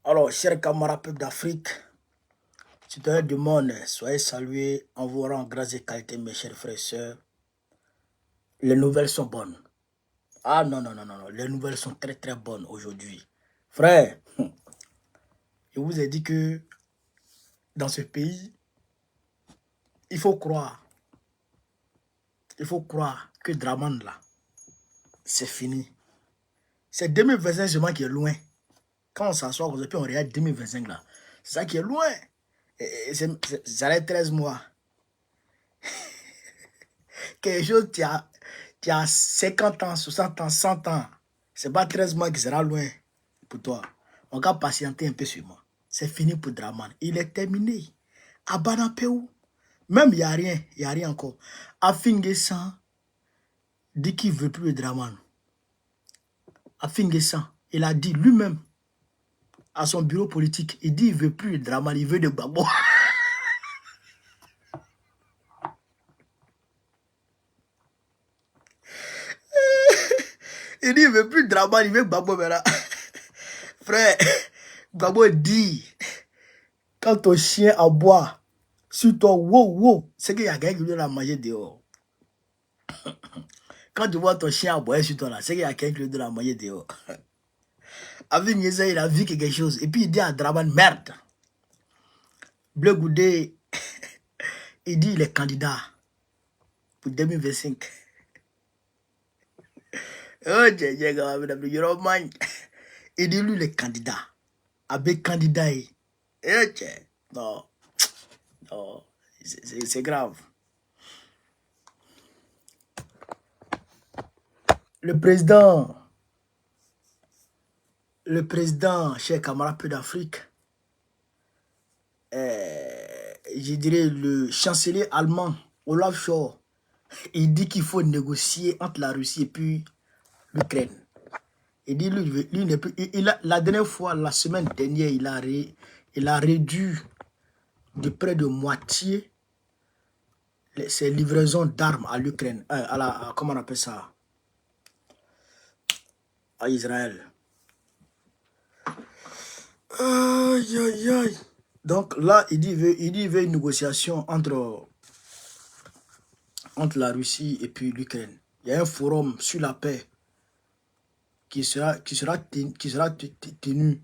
Alors, chers camarades peuple d'Afrique, citoyens du monde, soyez salués en vous rend grâce et qualité, mes chers frères et sœurs. Les nouvelles sont bonnes. Ah non, non, non, non, non. Les nouvelles sont très, très bonnes aujourd'hui. Frère, je vous ai dit que dans ce pays, il faut croire que Draman là, c'est fini. C'est 2025 seulement qui est loin. Quand on s'assoit, on regarde 2025 là. C'est ça qui est loin. Ça reste 13 mois. Quelque chose qui a 50 ans, 60 ans, 100 ans. C'est pas 13 mois qui sera loin pour toi. On va patienter un peu sur moi. C'est fini pour Draman. Il est terminé. À Banapéou, même il n'y a rien encore. Afingesan dit qu'il ne veut plus de Draman. Afingesan, il a dit lui-même à son bureau politique, il dit qu'il ne veut plus de Draman, il veut de Gbagbo. Il dit qu'il ne veut plus de Draman, il veut Gbagbo maintenant. Frère, Gbagbo dit, quand ton chien aboie sur toi, wow, c'est qu'il y a quelqu'un qui doit la manger dehors. Quand tu vois ton chien aboyer sur toi là, c'est qu'il y a quelqu'un qui doit la manger dehors. Avec Niesa, il a vu quelque chose. Et puis il dit à Draman, merde. Bleu Goudé, il dit il est candidat pour 2025. Oh, il dit lui il est candidat. Avec candidat, non, non, c'est grave. Le président, cher camarade peu d'Afrique, je dirais le chancelier allemand, Olaf Scholz, il dit qu'il faut négocier entre la Russie et puis l'Ukraine. Il dit lui n'est plus, la dernière fois, la semaine dernière, il a réduit de près de moitié ses livraisons d'armes à l'Ukraine, comment on appelle ça, à Israël. Aïe, aïe, aïe. Donc là, il dit il veut une négociation entre la Russie et puis l'Ukraine. Il y a un forum sur la paix qui sera tenu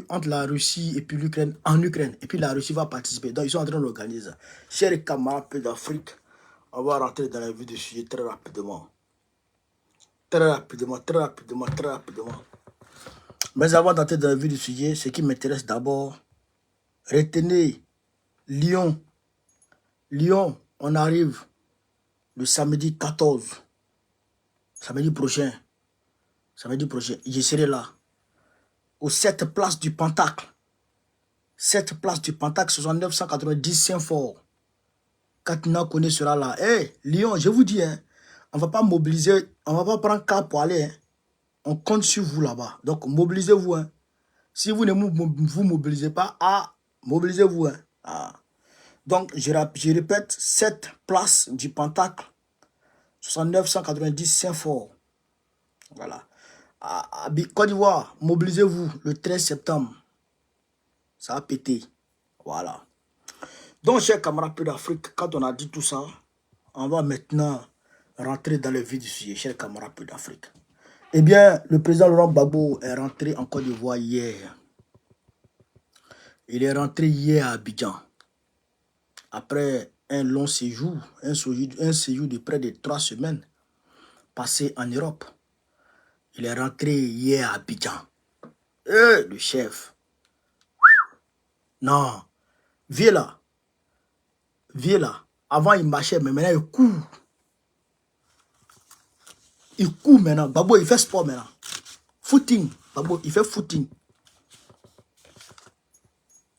entre la Russie et puis l'Ukraine, en Ukraine. Et puis la Russie va participer. Donc ils sont en train d'organiser ça. Chers camarades d'Afrique, on va rentrer dans la vue du sujet très rapidement. Très rapidement. Mais avant d'entrer dans la vue du sujet, ce qui m'intéresse d'abord, retenez Lyon. Lyon, on arrive le samedi 14. Samedi prochain, je serai là. Aux 7 places du Pentacle. 7 places du Pentacle, 6990 Saint-Fort. Katina Kone sera là. Hey, Lyon, je vous dis, hein, on ne va pas mobiliser, on ne va pas prendre cas pour aller. Hein. On compte sur vous là-bas. Donc, mobilisez-vous. Hein. Si vous ne vous mobilisez pas, mobilisez-vous. Hein. Donc, je répète, 7 places du Pentacle, 6990 Saint-Fort. Voilà. À Côte d'Ivoire, mobilisez-vous le 13 septembre. Ça a pété. Voilà. Donc, chers camarades peu d'Afrique, quand on a dit tout ça, on va maintenant rentrer dans le vif du sujet, chers camarades peu d'Afrique. Eh bien, le président Laurent Gbagbo est rentré en Côte d'Ivoire hier. Il est rentré hier à Abidjan. Après un long séjour, un séjour de près de 3 semaines, passé en Europe. Il est rentré hier à Abidjan. Le chef. Non. Viens là. Avant, il marchait, mais maintenant, il court. Il court maintenant. Gbagbo, il fait sport maintenant. Footing. Gbagbo, il fait footing.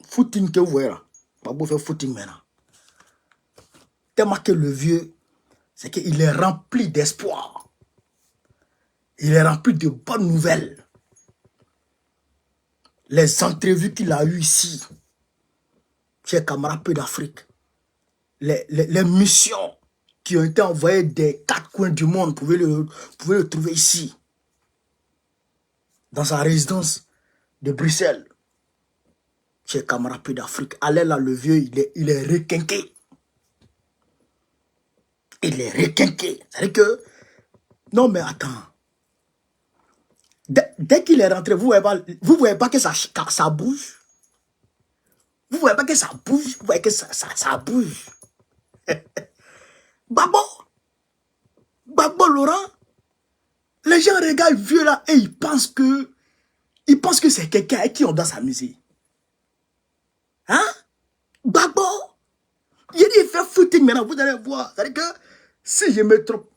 Footing que vous voyez là. Gbagbo fait footing maintenant. Tellement que le vieux, c'est qu'il est rempli d'espoir. Il est rempli de bonnes nouvelles. Les entrevues qu'il a eues ici, chers camarades peu d'Afrique, les missions qui ont été envoyées des 4 coins du monde, vous pouvez le trouver ici, dans sa résidence de Bruxelles. Chers camarades pays d'Afrique, allez là, le vieux, il est requinqué. Il est requinqué. C'est-à-dire que, non mais attends. Dès qu'il est rentré, vous voyez pas que ça bouge. Vous voyez pas que ça bouge. Vous voyez que ça bouge. Babo Laurent, les gens regardent le vieux là et ils pensent que c'est quelqu'un avec qui on doit s'amuser. Hein? Babo, il fait footing maintenant, vous allez voir. C'est-à-dire que si je me trompe,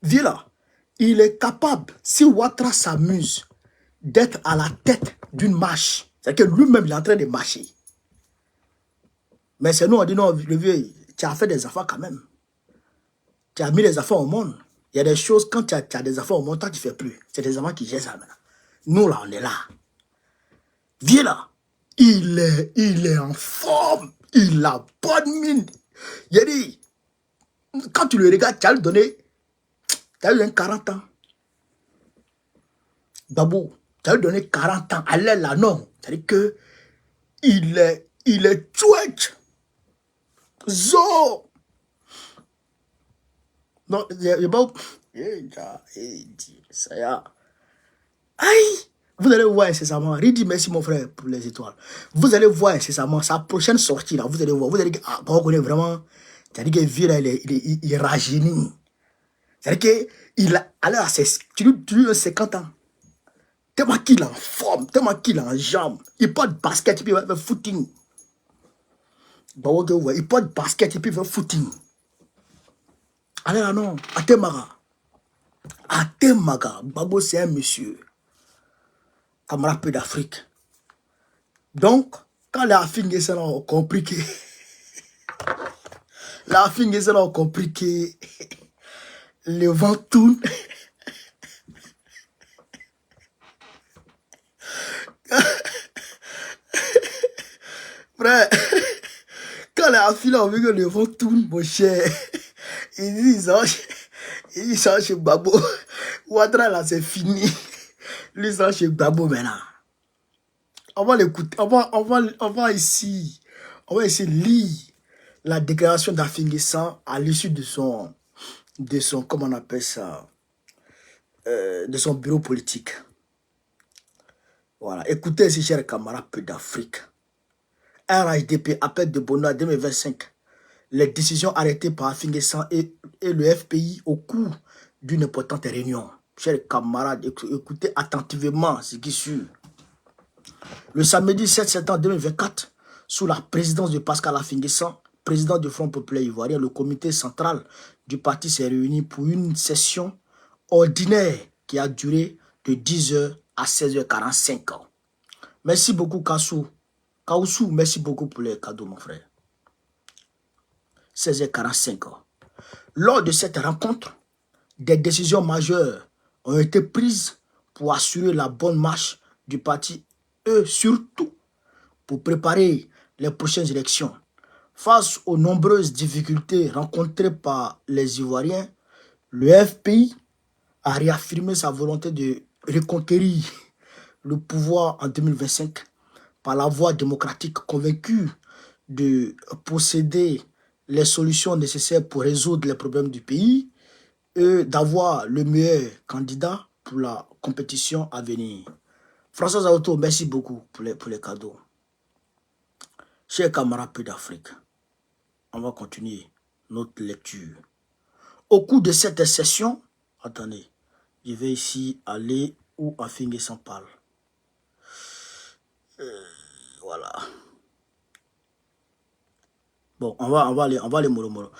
vieux là, il est capable, si Ouattara s'amuse, d'être à la tête d'une marche. C'est-à-dire que lui-même, il est en train de marcher. Mais c'est nous, on dit non, le vieux, tu as fait des affaires quand même. Tu as mis les affaires au monde. Il y a des choses, quand tu as des affaires au monde, toi, tu ne fais plus. C'est des enfants qui gèrent ça maintenant. Nous, là, on est là. Viens là. Il est en forme. Il a bonne mine. Il a dit, quand tu le regardes, tu as lui donné 40 ans. Babou, tu as lui donné 40 ans. Allez là, non. C'est-à-dire que il est chouette. Zo. Non, il n'y a pas... Ça y a. Aïe! Vous allez voir incessamment. Ridi, merci mon frère pour les étoiles. Vous allez voir incessamment sa prochaine sortie là. Vous allez voir. Vous allez dire, ah, on connaît vraiment. C'est-à-dire que vieux là, il rajeunit. C'est-à-dire qu'il a, alors, tu lui as 50 ans. Tellement qu'il est en forme, tellement qu'il est en jambes. Il porte basket et puis il va faire footing. Il porte basket et puis il va faire footing. Allez là, non. Atemaga. Babo, c'est un monsieur. Camarade peu d'Afrique. Donc, quand les Afingés ont compris que... les Afingés ont compris que... le vent tourne. Frère, quand les Afingés ont vu que le vent tourne, mon cher, ils disent chez Babo. Ouattara là, c'est fini. Lui, ils sont chez Babo maintenant. On va l'écouter. On va ici lire la déclaration d'Afingé-San à l'issue de son, comment on appelle ça, de son bureau politique. Voilà. Écoutez ici, chers camarades peu d'Afrique. RHDP appel de Bono 2025. Les décisions arrêtées par Afingé-San et le FPI au cours d'une importante réunion. Chers camarades, écoutez attentivement ce qui suit. Le samedi 7 septembre 2024, sous la présidence de Pascal Afingé-San, président du Front populaire ivoirien, le comité central du parti s'est réuni pour une session ordinaire qui a duré de 10h à 16h45. Merci beaucoup, Kassou. Kaoussou, merci beaucoup pour les cadeaux, mon frère. 16h45. Lors de cette rencontre, des décisions majeures ont été prises pour assurer la bonne marche du parti et surtout pour préparer les prochaines élections. Face aux nombreuses difficultés rencontrées par les Ivoiriens, le FPI a réaffirmé sa volonté de reconquérir le pouvoir en 2025 par la voie démocratique, convaincu de posséder les solutions nécessaires pour résoudre les problèmes du pays et d'avoir le meilleur candidat pour la compétition à venir. François Zaoto, merci beaucoup pour les cadeaux. Chers camarades peu d'Afrique, on va continuer notre lecture. Au cours de cette session, attendez, je vais ici aller où Afingé-San parle. Voilà. Bon, on va aller mollo.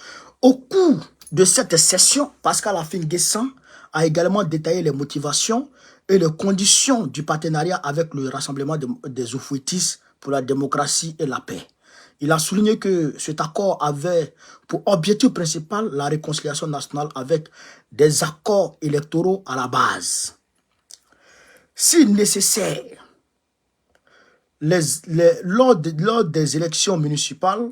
Au cours de cette session, Pascal Afingé-San a également détaillé les motivations et les conditions du partenariat avec le Rassemblement des Oufouétis pour la démocratie et la paix. Il a souligné que cet accord avait pour objectif principal la réconciliation nationale avec des accords électoraux à la base. Si nécessaire, lors des élections municipales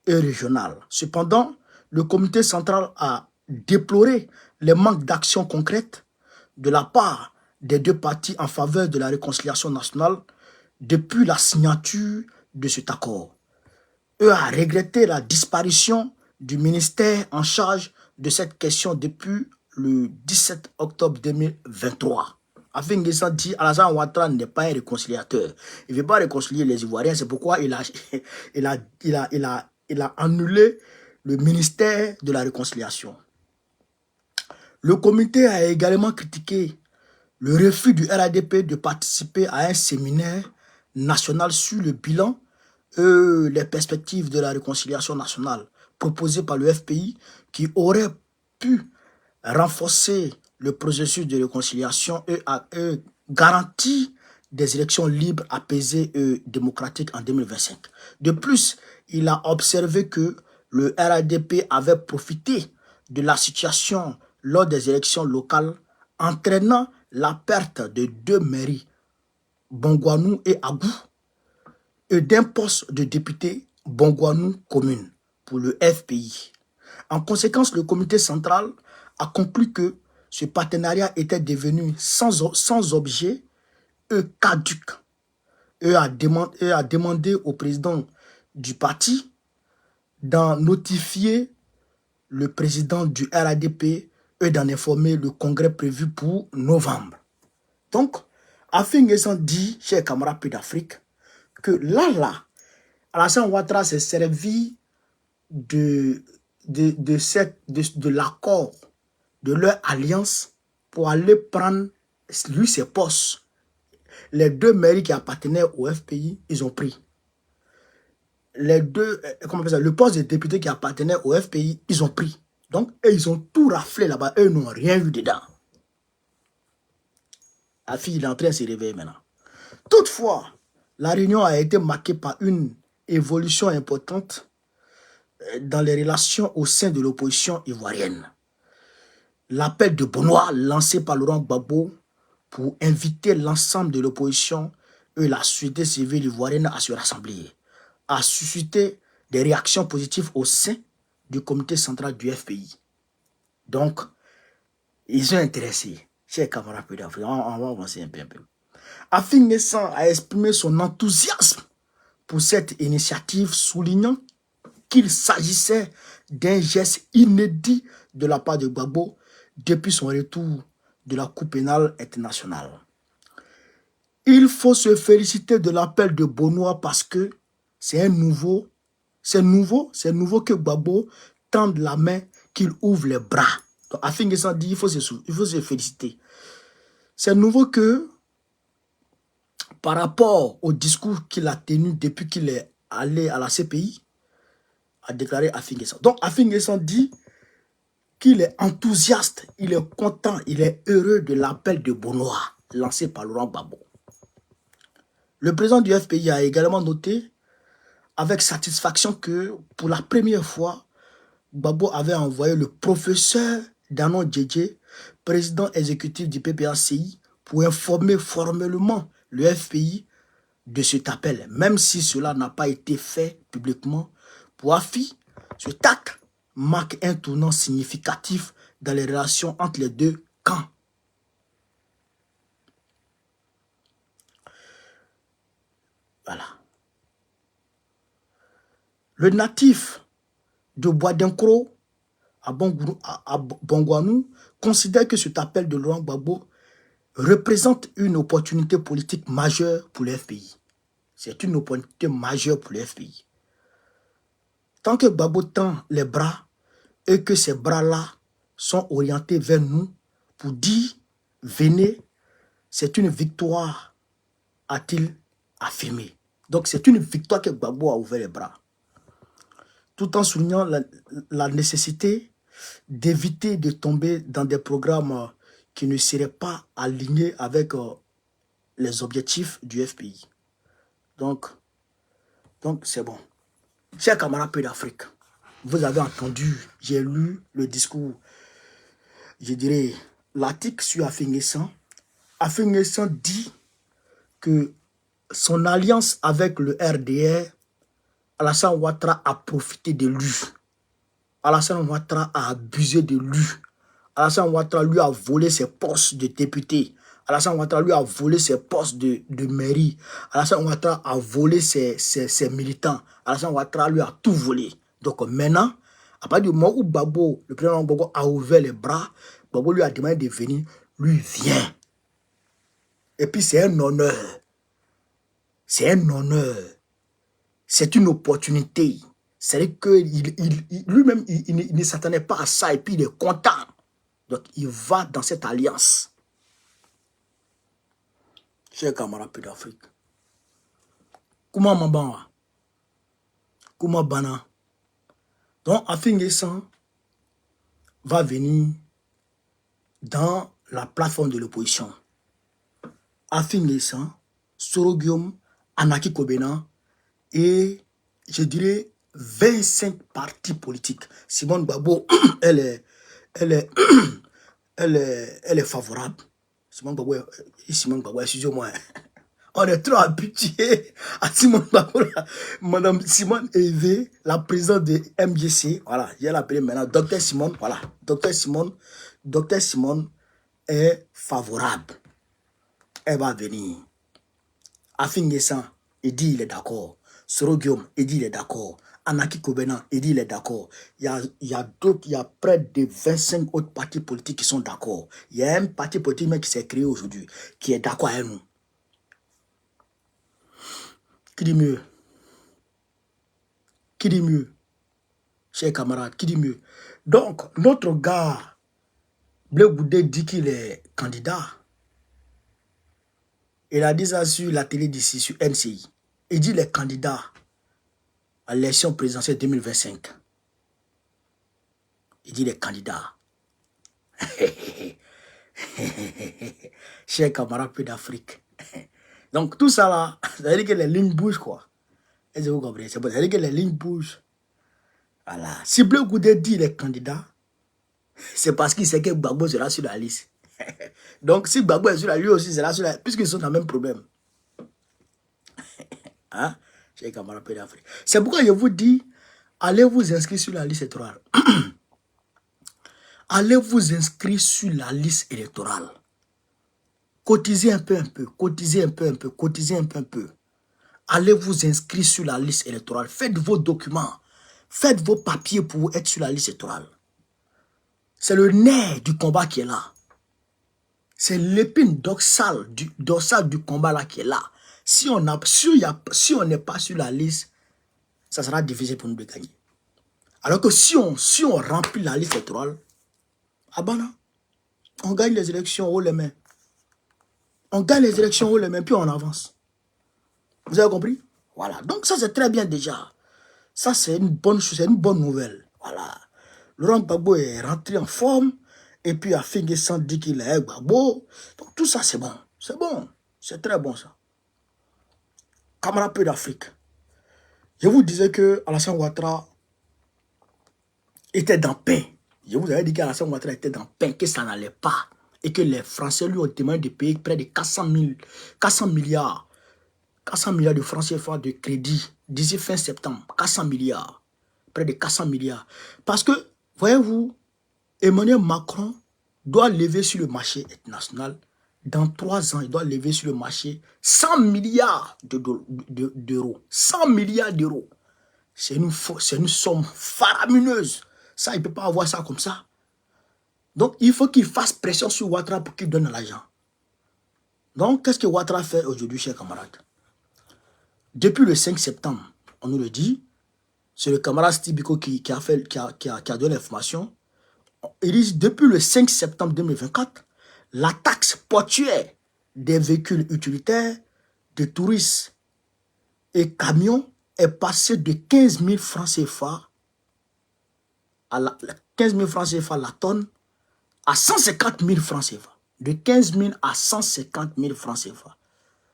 et régionales. Cependant, le comité central a déploré les manques d'action concrètes de la part des deux parties en faveur de la réconciliation nationale depuis la signature de cet accord. Eux a regretté la disparition du ministère en charge de cette question depuis le 17 octobre 2023. Afin N'Guessan dit Alassane Ouattara n'est pas un réconciliateur. Il ne veut pas réconcilier les Ivoiriens. C'est pourquoi il a annulé le ministère de la réconciliation. Le comité a également critiqué le refus du RADP de participer à un séminaire national sur le bilan et les perspectives de la réconciliation nationale proposé par le FPI qui aurait pu renforcer le processus de réconciliation et garantir des élections libres, apaisées et démocratiques en 2025. De plus, il a observé que le RADP avait profité de la situation lors des élections locales, entraînant la perte de 2 mairies, Bongouanou et Agou, et d'un poste de député Bongouanou commune pour le FPI. En conséquence, le comité central a conclu que ce partenariat était devenu sans objet et caduc et a demandé au président du parti d'en notifier le président du RADP et d'en informer le congrès prévu pour novembre. Donc, Afin N'Guessan dit, chers camarades d'Afrique, que là, Alassane Ouattara s'est servi de l'accord, de leur alliance, pour aller prendre, lui, ses postes. Les 2 mairies qui appartenaient au FPI, ils ont pris. Les 2, comment on appelle ça, le poste de député qui appartenait au FPI, ils ont pris. Donc, ils ont tout raflé là-bas. Eux n'ont rien vu dedans. La fille, il est en train de se réveiller maintenant. Toutefois, la réunion a été marquée par une évolution importante dans les relations au sein de l'opposition ivoirienne. L'appel de Benoît lancé par Laurent Gbagbo pour inviter l'ensemble de l'opposition et la société civile ivoirienne à se rassembler a suscité des réactions positives au sein du comité central du FPI. Donc, ils sont intéressés. Chers camarades d'Afrique, on va avancer un peu. Afin N'Guessan a exprimé son enthousiasme pour cette initiative, soulignant qu'il s'agissait d'un geste inédit de la part de Gbagbo depuis son retour de la Cour pénale internationale. Il faut se féliciter de l'appel de Benoît parce que c'est nouveau que Gbagbo tende la main, qu'il ouvre les bras. Donc, Afin N'Guessan dit il faut se féliciter. C'est nouveau que par rapport au discours qu'il a tenu depuis qu'il est allé à la CPI, a déclaré Afin N'Guessan. Donc Afin N'Guessan dit qu'il est enthousiaste, il est content, il est heureux de l'appel de Benoît lancé par Laurent Gbagbo. Le président du FPI a également noté avec satisfaction que pour la première fois, Gbagbo avait envoyé le professeur Danon Djedje, président exécutif du PPACI, pour informer formellement le FPI de cet appel, même si cela n'a pas été fait publiquement. Pour AFI, cet acte marque un tournant significatif dans les relations entre les deux camps. Voilà. Le natif de Bois-d'Encro à Bongouanou considère que cet appel de Laurent Gbagbo représente une opportunité politique majeure pour le FPI. C'est une opportunité majeure pour le FPI. Tant que Gbagbo tend les bras et que ces bras-là sont orientés vers nous pour dire « Venez », c'est une victoire, a-t-il affirmé. Donc c'est une victoire que Gbagbo a ouvert les bras. Tout en soulignant la nécessité d'éviter de tomber dans des programmes qui ne seraient pas alignés avec les objectifs du FPI. Donc c'est bon. Chers camarades d'Afrique, vous avez entendu, j'ai lu le discours, je dirais, l'article sur Afin N'Guessan. Afin N'Guessan dit que son alliance avec le RDR, Alassane Ouattara a profité de lui. Alassane Ouattara a abusé de lui. Alassane Ouattara lui a volé ses postes de député Alassane Ouattara lui a volé ses postes de mairie. Alassane Ouattara a volé ses militants. Alassane Ouattara lui a tout volé. Donc maintenant, à partir du moment où Gbagbo, le président Gbagbo a ouvert les bras, Gbagbo lui a demandé de venir, lui vient. Et puis c'est un honneur. C'est un honneur. C'est une opportunité. C'est-à-dire que lui-même, il ne s'attendait pas à ça et puis il est content. Donc il va dans cette alliance. Chers camarades d'Afrique. Comment Mabanga? Comment Bana? Donc Afin-N'Guessan va venir dans la plateforme de l'opposition. Afin-N'Guessan, Soro Guillaume, Anaki Kobena et je dirais 25 partis politiques. Simone Gbagbo, elle est favorable. Simone Gbagbo, excusez-moi. On est trop habitué à Simone Gbagbo. Madame Simone Evé, la présidente de MGC. Voilà, je vais l'appeler maintenant Docteur Simone. Voilà, Docteur Simone est favorable. Elle va venir. Afin-N'Guessan, il dit il est d'accord. Soro Guillaume, il dit il est d'accord. Anaki Kobena, il dit il est d'accord. Il y a d'autres, il y a près de 25 autres partis politiques qui sont d'accord. Il y a un parti politique même qui s'est créé aujourd'hui, qui est d'accord avec nous. Qui dit mieux? Qui dit mieux? Chers camarades, qui dit mieux? Donc, notre gars, Blé Goudé dit qu'il est candidat. Il a dit ça sur la télé d'ici, sur NCI. Il dit qu'il est candidat à l'élection présidentielle 2025. Il dit les candidats. Chers camarades d'Afrique. Donc tout ça là, ça veut dire que les lignes bougent quoi. Est-ce que vous comprenez? Ça veut dire que les lignes bougent. Voilà. Si Blé Goudé dit les candidats, c'est parce qu'il sait que Gbagbo sera sur la liste. Donc si Gbagbo est sur la liste, lui aussi sera sur la liste, puisqu'ils sont dans le même problème. Hein? Chers camarades d'Afrique. C'est pourquoi je vous dis, allez vous inscrire sur la liste électorale. Allez vous inscrire sur la liste électorale. Cotisez un peu, cotisez un peu, cotisez un peu. Allez vous inscrire sur la liste électorale. Faites vos documents. Faites vos papiers pour être sur la liste électorale. C'est le nerf du combat qui est là. C'est l'épine dorsale du combat là qui est là. Si on n'est pas sur la liste, ça sera difficile pour nous de gagner. Alors que si on remplit la liste électorale, ah ben non, on gagne les élections haut les mains. On gagne les élections haut les mains, puis on avance. Vous avez compris? Voilà. Donc ça, c'est très bien déjà. Ça, c'est une bonne chose, c'est une bonne nouvelle. Voilà. Laurent Gbagbo est rentré en forme. Et puis, Afin-N'Guessan dit qu'il est Gbagbo. Donc tout ça, c'est bon. C'est bon. C'est très bon ça. Camarades d'Afrique. Je vous disais que Alassane Ouattara était dans pain. Je vous avais dit qu'Alassane Ouattara était dans pain, que ça n'allait pas. Et que les Français lui ont demandé de payer près de 400 milliards de francs CFA de crédit d'ici fin septembre. 400 milliards. Près de 400 milliards. Parce que, voyez-vous, Emmanuel Macron doit lever sur le marché international. Dans 3 ans, il doit lever sur le marché 100 milliards d'euros. 100 milliards d'euros. C'est une somme faramineuse. Ça, il ne peut pas avoir ça comme ça. Donc, il faut qu'il fasse pression sur Ouattara pour qu'il donne l'argent. Donc, qu'est-ce que Ouattara fait aujourd'hui, chers camarades? Depuis le 5 septembre, on nous le dit, c'est le camarade Stibiko qui a donné l'information. Il dit, depuis le 5 septembre 2024, la taxe portuaire des véhicules utilitaires, de touristes et camions est passée de 15 000 francs CFA à 15 000 francs CFA la tonne à 150 000 francs CFA. De 15 000 à 150 000 francs CFA.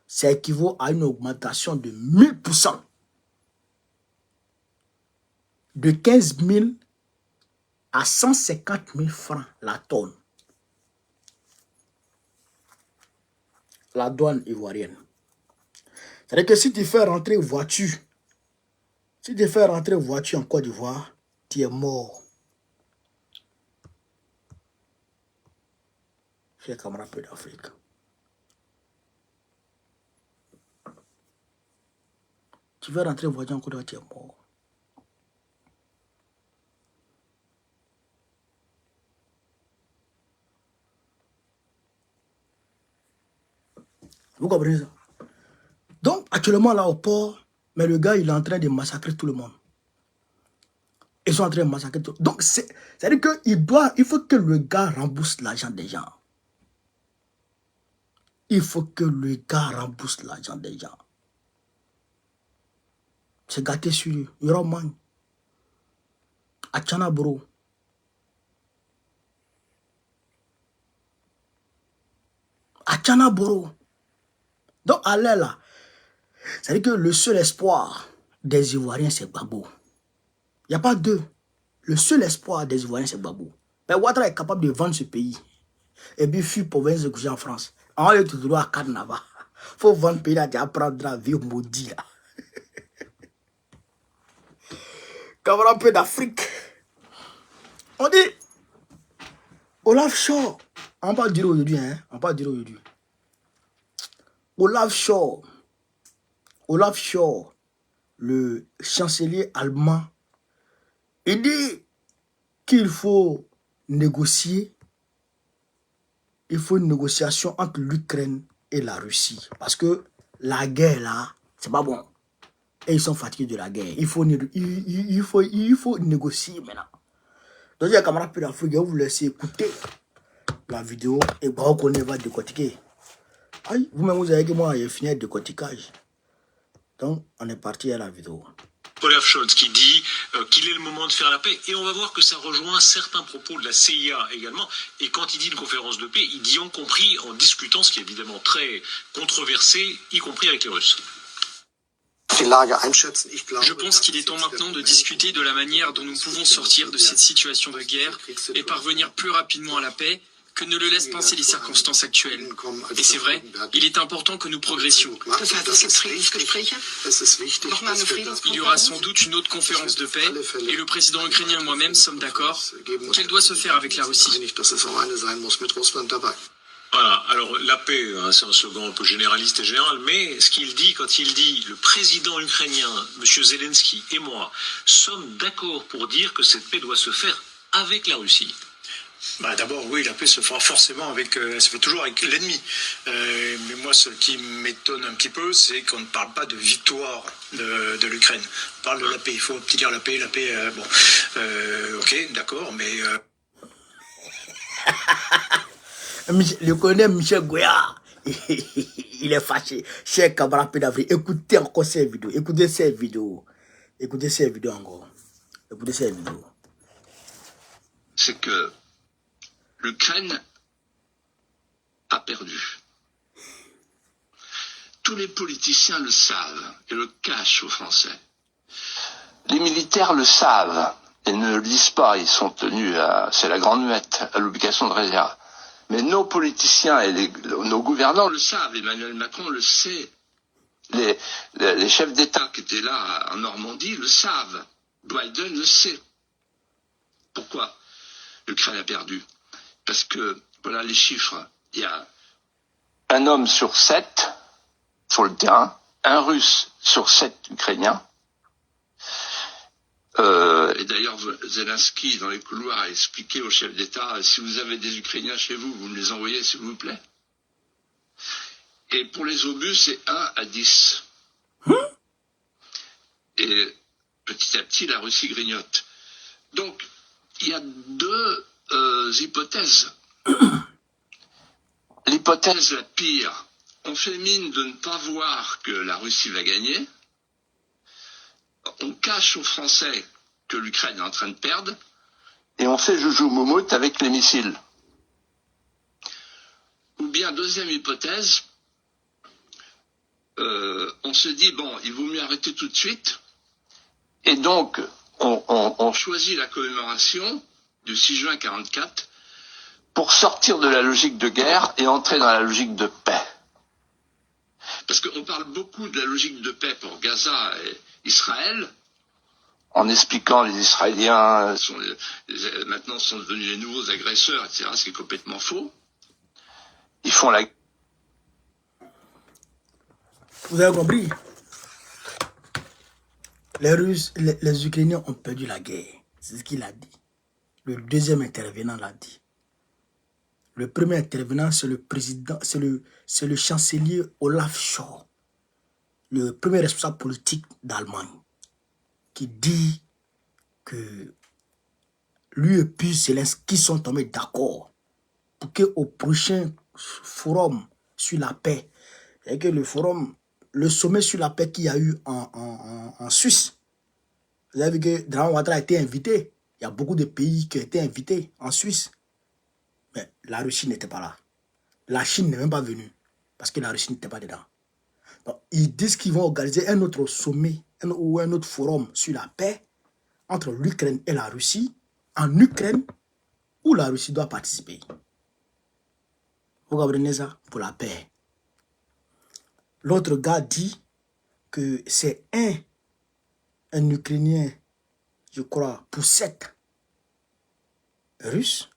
Ça équivaut à une augmentation de 1000%. De 15 000 à 150 000 francs la tonne. La douane ivoirienne. C'est-à-dire que si tu fais rentrer voiture, en Côte d'Ivoire, tu es mort. Chers camarades d'Afrique. Tu vas rentrer voisin en Côte d'Ivoire, tu es mort. Vous comprenez ça? Donc, actuellement, là, au port, mais le gars, il est en train de massacrer tout le monde. Ils sont en train de massacrer tout. Donc, c'est-à-dire qu'il faut que le gars rembourse l'argent des gens. Il faut que le gars rembourse l'argent des gens. C'est gâté sur lui. Yoroman. Achana bro. Achana bro. Donc, allez là. C'est-à-dire que le seul espoir des Ivoiriens, c'est Gbagbo. Il n'y a pas deux. Le seul espoir des Ivoiriens, c'est Gbagbo. Mais Ouattara est capable de vendre ce pays. Et puis, fuir pour venir se coucher en France. On va tout droit à Carnaval. Il faut vendre le pays là, tu apprendre la vie au maudit là. Quand on a un peu d'Afrique. On dit, Olaf Shaw. On va dire aujourd'hui, hein. On va dire aujourd'hui. Olaf Shaw, le chancelier allemand, il dit qu'il faut négocier. Il faut une négociation entre l'Ukraine et la Russie. Parce que la guerre là, c'est pas bon. Et ils sont fatigués de la guerre. Il faut négocier maintenant. Donc, il y a un camarade peu d'Afrique, vous laissez écouter la vidéo et on va décortiquer. Vous-même, vous avez dit que moi, j'ai fini le décortiquage. Donc, on est parti à la vidéo. Olaf Scholz qui dit qu'il est le moment de faire la paix. Et on va voir que ça rejoint certains propos de la CIA également. Et quand il dit une conférence de paix, il dit en compris en discutant, ce qui est évidemment très controversé, y compris avec les Russes. Je pense qu'il est temps maintenant de discuter de la manière dont nous pouvons sortir de cette situation de guerre et parvenir plus rapidement à la paix que ne le laissent penser les circonstances actuelles. Et c'est vrai, il est important que nous progressions. Il y aura sans doute une autre conférence de paix, et le président ukrainien et moi-même sommes d'accord qu'elle doit se faire avec la Russie. Voilà, alors la paix, hein, c'est un slogan un peu généraliste et général, mais ce qu'il dit quand il dit le président ukrainien, M. Zelensky et moi, sommes d'accord pour dire que cette paix doit se faire avec la Russie. D'abord, oui, la paix se fera forcément avec, se fait toujours avec l'ennemi. Mais moi, ce qui m'étonne un petit peu, c'est qu'on ne parle pas de victoire de l'Ukraine. On parle de la paix. Il faut obtenir la paix, ok, d'accord, mais... Le colonel Michel Goya, il est fâché. Cher camarade pédavrier, écoutez encore ces vidéos. Écoutez ces vidéos. Écoutez ces vidéos encore. Écoutez ces vidéos. C'est que l'Ukraine a perdu. Tous les politiciens le savent et le cachent aux Français. Les militaires le savent et ne le disent pas. Ils sont tenus à, c'est la grande muette, à l'obligation de réserve. Mais nos politiciens et nos gouvernants le savent. Emmanuel Macron le sait. Les chefs d'État qui étaient là en Normandie le savent. Biden le sait. Pourquoi l'Ukraine a perdu? Parce que, voilà les chiffres. Il y a un homme sur 7 sur le terrain, un Russe sur 7 Ukrainiens. Et d'ailleurs, Zelensky, dans les couloirs, a expliqué au chef d'État, si vous avez des Ukrainiens chez vous, vous me les envoyez, s'il vous plaît. Et pour les obus, c'est 1 à 10. Et petit à petit, la Russie grignote. Donc, il y a deux hypothèses. L'hypothèse la pire, on fait mine de ne pas voir que la Russie va gagner. On cache aux Français que l'Ukraine est en train de perdre. Et on fait joujou moumoute avec les missiles. Ou bien, deuxième hypothèse, on se dit, bon, il vaut mieux arrêter tout de suite. Et donc, on choisit la commémoration du 6 juin 1944 pour sortir de la logique de guerre et entrer dans la logique de paix. Parce qu'on parle beaucoup de la logique de paix pour Gaza et Israël, en expliquant les Israéliens maintenant sont devenus les nouveaux agresseurs, etc., ce qui est complètement faux. Ils font la... Vous avez compris? Les Russes, les Ukrainiens ont perdu la guerre. C'est ce qu'il a dit. Le deuxième intervenant l'a dit. Le premier intervenant, c'est le président, c'est le chancelier Olaf Scholz, le premier responsable politique d'Allemagne, qui dit que lui et puis Zelensky sont tombés d'accord pour qu'au prochain forum sur la paix, et que le sommet sur la paix qu'il y a eu en Suisse, vous avez vu que Dragan Ouattara a été invité. Il y a beaucoup de pays qui ont été invités en Suisse. Mais la Russie n'était pas là. La Chine n'est même pas venue parce que la Russie n'était pas dedans. Donc, ils disent qu'ils vont organiser un autre sommet ou un autre forum sur la paix entre l'Ukraine et la Russie, en Ukraine, où la Russie doit participer. Vous comprenez ça? Pour la paix. L'autre gars dit que c'est un Ukrainien, je crois, pour 7 Russes.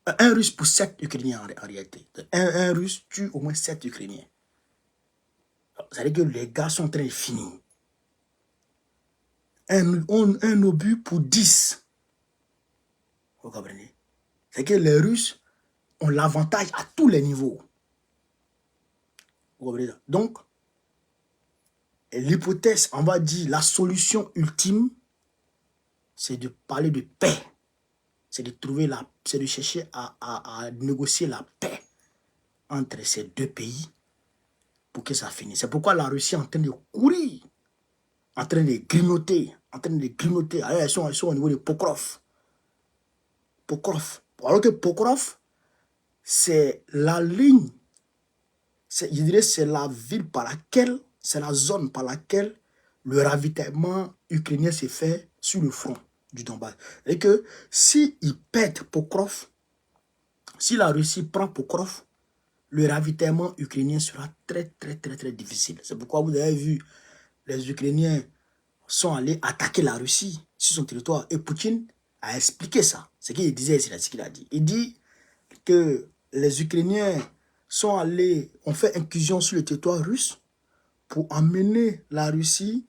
Un Russe pour 7 Ukrainiens en réalité. Un Russe tue au moins 7 Ukrainiens. Ça veut dire que les gars sont en train de finir. Un obus pour 10. Vous comprenez? C'est que les Russes ont l'avantage à tous les niveaux. Vous comprenez? Donc, l'hypothèse, on va dire, la solution ultime, c'est de parler de paix. C'est de trouver c'est de chercher à négocier la paix entre ces deux pays pour que ça finisse. C'est pourquoi la Russie est en train de courir, en train de grignoter, Alors, elles sont au niveau de Pokrov. Alors que Pokrov, c'est la ligne, je dirais c'est la ville par laquelle, c'est la zone par laquelle le ravitaillement ukrainien s'est fait sur le front du Donbass. Et que s'ils perdent Pokrov, si la Russie prend Pokrov, le ravitaillement ukrainien sera très difficile. C'est pourquoi vous avez vu, les Ukrainiens sont allés attaquer la Russie sur son territoire. Et Poutine a expliqué ça. Ce qu'il disait, c'est ce qu'il a dit. Il dit que les Ukrainiens ont fait incursion sur le territoire russe pour amener la Russie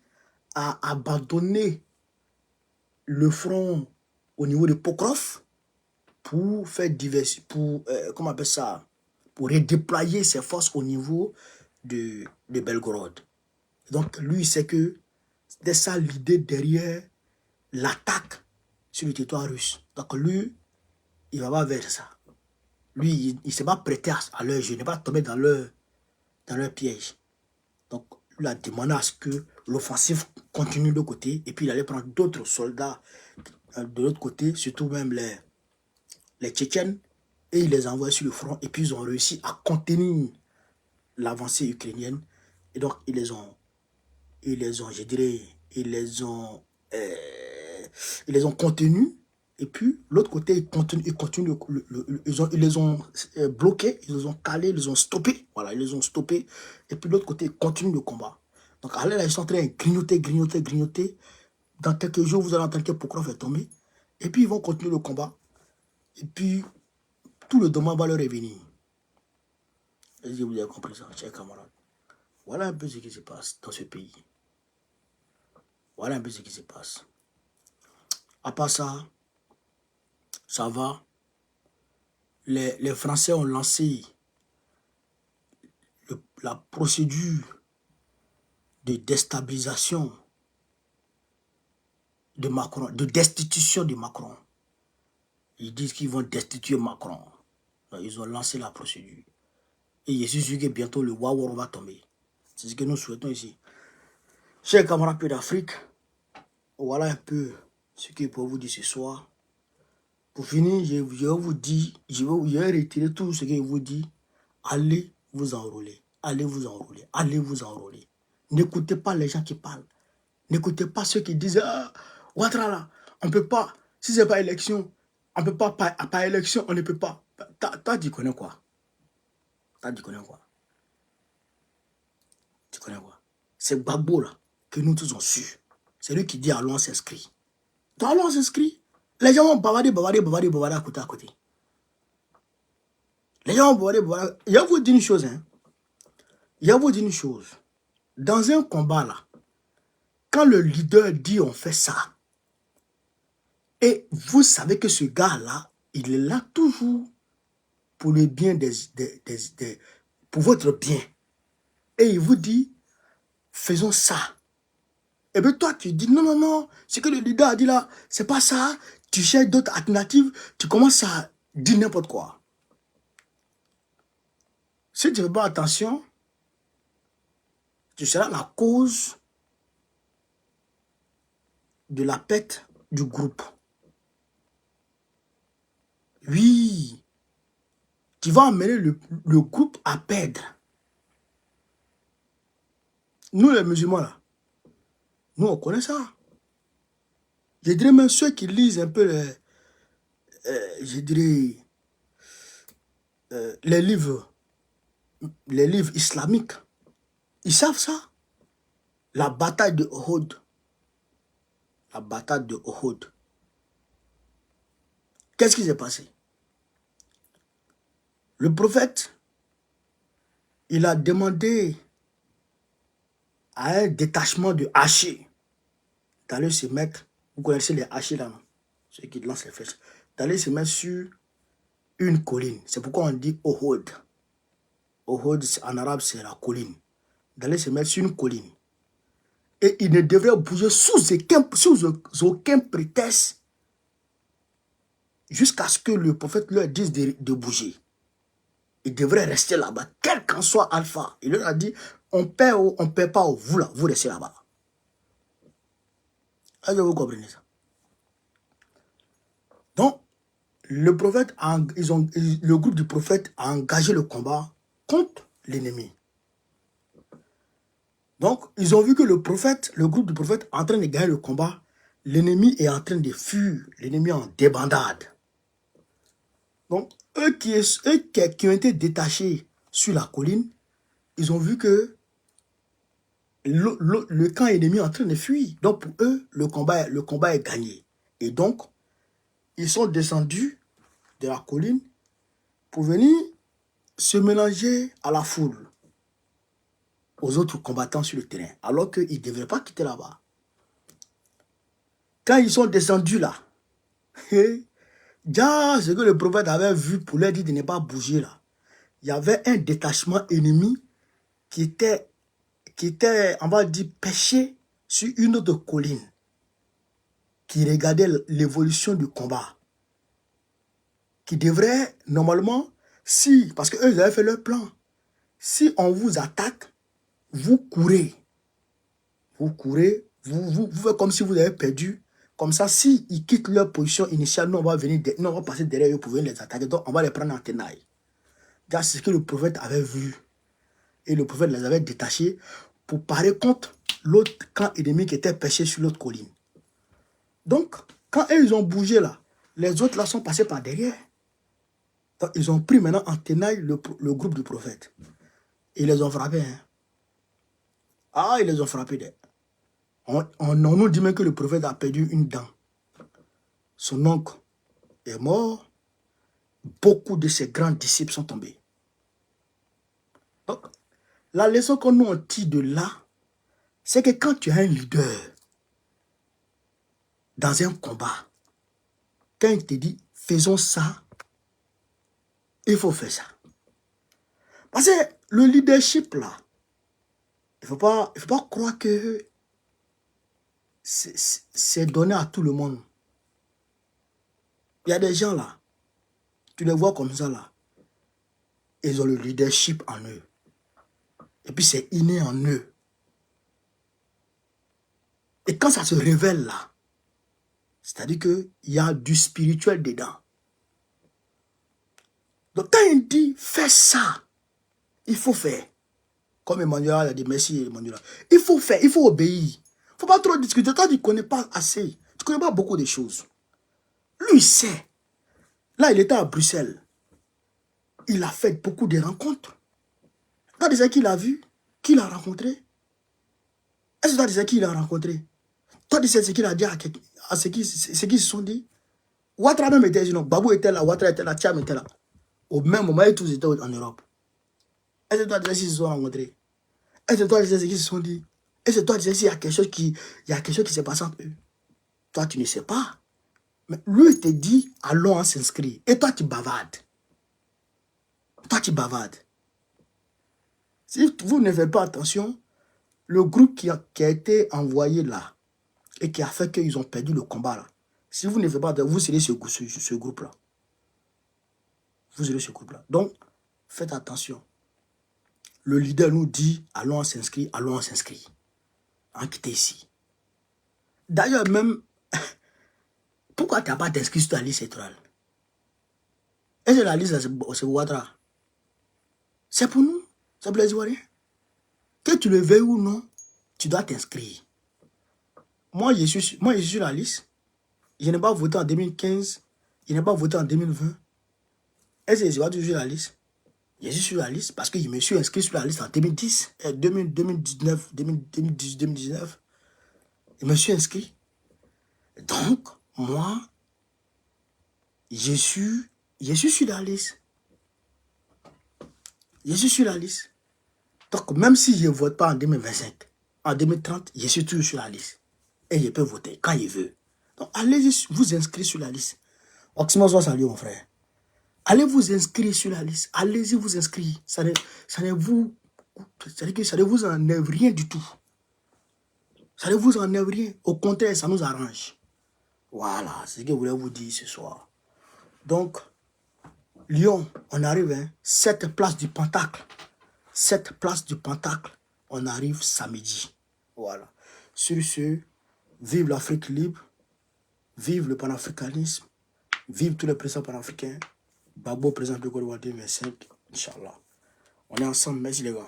à abandonner le front au niveau de Pokrov pour faire comment on appelle ça, pour redéployer ses forces au niveau de Belgorod. Donc lui, c'est que c'est ça l'idée derrière l'attaque sur le territoire russe. Donc lui, il va pas vers ça. Lui, il ne s'est pas prêté à leur jeu, il n'est pas tombé dans leur piège. Donc, il a demandé à ce que l'offensive continue de l'autre côté, et puis il allait prendre d'autres soldats de l'autre côté, surtout même les Tchétchènes, et il les envoie sur le front, et puis ils ont réussi à contenir l'avancée ukrainienne, et donc ils les ont contenus, et puis l'autre côté, ils les ont bloqués, ils les ont calés, ils les ont stoppés, voilà, ils les ont stoppés, et puis l'autre côté, ils continuent le combat. Donc à l'air, ils sont en train de grignoter. Dans quelques jours, vous allez entendre que Pokrov est tombé, et puis ils vont continuer le combat, et puis tout le dommage va leur revenir. Est-ce que vous avez compris ça, chers camarades? Voilà un peu ce qui se passe dans ce pays. Voilà un peu ce qui se passe. À part ça, ça va. Les Français ont lancé la procédure de déstabilisation de Macron, de destitution de Macron. Ils disent qu'ils vont destituer Macron. Donc, ils ont lancé la procédure. Et je suis sûr que bientôt le Wawar va tomber. C'est ce que nous souhaitons ici. Chers camarades d'Afrique, voilà un peu ce que je peux vous dire ce soir. Pour finir, je vais vous dire, je vais retirer tout ce que je vous dis. Allez vous enrôler. N'écoutez pas les gens qui parlent. N'écoutez pas ceux qui disent Ouattara là, on ne peut pas, si ce n'est pas élection, on ne peut pas élection, on ne peut pas. Toi, tu connais quoi? Tu connais quoi? C'est Gbagbo là, que nous tous on su. C'est lui qui dit allons s'inscrire. Donc allons s'inscrire. Les gens vont bavarder à côté. Les gens vont bavarder. Il y a vous dire une chose, Dans un combat là, quand le leader dit on fait ça, et vous savez que ce gars-là, il est là toujours pour le bien pour votre bien. Et il vous dit, faisons ça. Et bien toi, tu dis, non, non, non, ce que le leader a dit là, c'est pas ça. Tu cherches d'autres alternatives, tu commences à dire n'importe quoi. Si tu ne fais pas attention, tu seras la cause de la perte du groupe. Oui, tu vas amener le groupe à perdre. Nous, les musulmans, là, nous, on connaît ça. Je dirais même ceux qui lisent un peu je dirais, les livres islamiques, ils savent ça. La bataille de Uhud. La bataille de Uhud. Qu'est-ce qui s'est passé? Le prophète, il a demandé à un détachement de hachis d'aller se mettre, vous connaissez les hachis là, non? Ceux qui lancent les flèches, d'aller se mettre sur une colline. C'est pourquoi on dit Uhud. Uhud, en arabe, c'est la colline. D'aller se mettre sur une colline. Et il ne devrait bouger sous aucun prétexte jusqu'à ce que le prophète leur dise de bouger. Il devrait rester là-bas, quel qu'en soit Alpha. Il leur a dit, on paie ou on ne paie pas, vous là, vous restez là-bas. Est-ce que vous comprenez ça? Donc, le groupe du prophète a engagé le combat contre l'ennemi. Donc, ils ont vu que le groupe du prophète est en train de gagner le combat. L'ennemi est en train de fuir. L'ennemi est en débandade. Donc, eux qui ont été détachés sur la colline, ils ont vu que le camp ennemi est en train de fuir. Donc, pour eux, le combat est gagné. Et donc, ils sont descendus de la colline pour venir se mélanger à la foule, aux autres combattants sur le terrain, alors qu'ils ne devraient pas quitter là-bas. Quand ils sont descendus là, déjà, ce que le prophète avait vu pour leur dire de ne pas bouger là, il y avait un détachement ennemi qui était, on va dire, perché sur une autre colline, qui regardait l'évolution du combat, qui devrait, normalement, parce qu'eux, ils avaient fait leur plan, si on vous attaque, vous courez. Vous courez, vous faites comme si vous avez perdu. Comme ça, s'ils quittent leur position initiale, nous, on va passer derrière eux pour venir les attaquer. Donc, on va les prendre en tenaille. C'est ce que le prophète avait vu. Et le prophète les avait détachés pour parer contre l'autre camp ennemi qui était perché sur l'autre colline. Donc, quand eux, ils ont bougé là, les autres là sont passés par derrière. Donc, ils ont pris maintenant en tenaille le groupe du prophète. Ils les ont frappés. Hein. Ah, ils les ont frappés. On nous dit même que le prophète a perdu une dent. Son oncle est mort. Beaucoup de ses grands disciples sont tombés. Donc, la leçon qu'on nous tire de là, c'est que quand tu as un leader dans un combat, quand il te dit, faisons ça, il faut faire ça. Parce que le leadership là, il ne faut pas croire que c'est donné à tout le monde. Il y a des gens là, tu les vois comme ça là, ils ont le leadership en eux. Et puis c'est inné en eux. Et quand ça se révèle là, c'est-à-dire qu'il y a du spirituel dedans. Donc quand il dit, fais ça, il faut faire. Comme Emmanuel a dit, merci Emmanuel. Il faut faire, il faut obéir. Il ne faut pas trop discuter. Toi, tu ne connais pas assez. Tu ne connais pas beaucoup de choses. Lui, il sait. Là, il était à Bruxelles. Il a fait beaucoup de rencontres. Toi, déjà qui l'a vu, qui l'a rencontré? Est-ce que toi, déjà qui l'a rencontré? Toi, tu sais ce qu'il a dit à ceux qui se sont dit. Ouattara même était là. Babou était là, Ouattara était là, Thiam était là. Au même moment, ils tous étaient en Europe. Est-ce que toi, déjà, ils se sont rencontrés? Est-ce que toi, tu sais ce qu'ils se sont dit? Et c'est toi qui sais, il y a quelque chose qui s'est passé entre eux. Toi, tu ne sais pas. Mais lui, il te dit, allons s'inscrire. Et toi, tu bavardes. Toi, tu bavardes. Si vous ne faites pas attention, le groupe qui a été envoyé là, et qui a fait qu'ils ont perdu le combat là, si vous ne faites pas attention, vous serez ce groupe-là. Vous serez ce groupe-là. Donc, faites attention. Le leader nous dit, allons s'inscrire, allons s'inscrire. En quitter ici. D'ailleurs, même, pourquoi tu n'as pas t'inscrit sur la liste électorale? Est-ce que la liste, c'est Ouattara? C'est pour nous, c'est pour les Ivoiriens. Que tu le veuilles ou non, tu dois t'inscrire. Moi, je suis sur la liste. Je n'ai pas voté en 2015. Je n'ai pas voté en 2020. Est-ce que je suis sur la liste? Je suis sur la liste parce que je me suis inscrit sur la liste en 2010, 2019, 2019. Je me suis inscrit. Donc, moi, je suis sur la liste. Je suis sur la liste. Donc, même si je ne vote pas en 2025, en 2030, je suis toujours sur la liste. Et je peux voter quand je veux. Donc, allez vous inscrire sur la liste. Oxymore soit salué, mon frère. Allez vous inscrire sur la liste. Allez-y vous inscrire. Ça ne vous enlève rien du tout. Ça ne vous enlève rien. Au contraire, ça nous arrange. Voilà, c'est ce que je voulais vous dire ce soir. Donc, Lyon, on arrive, hein, 7 places du Pentacle. 7 places du Pentacle. On arrive samedi. Voilà. Sur ce, vive l'Afrique libre. Vive le panafricanisme. Vive tous les présidents panafricains. Babo, président de Côte d'Ivoire 2025. Inch'Allah. On est ensemble. Merci les gars.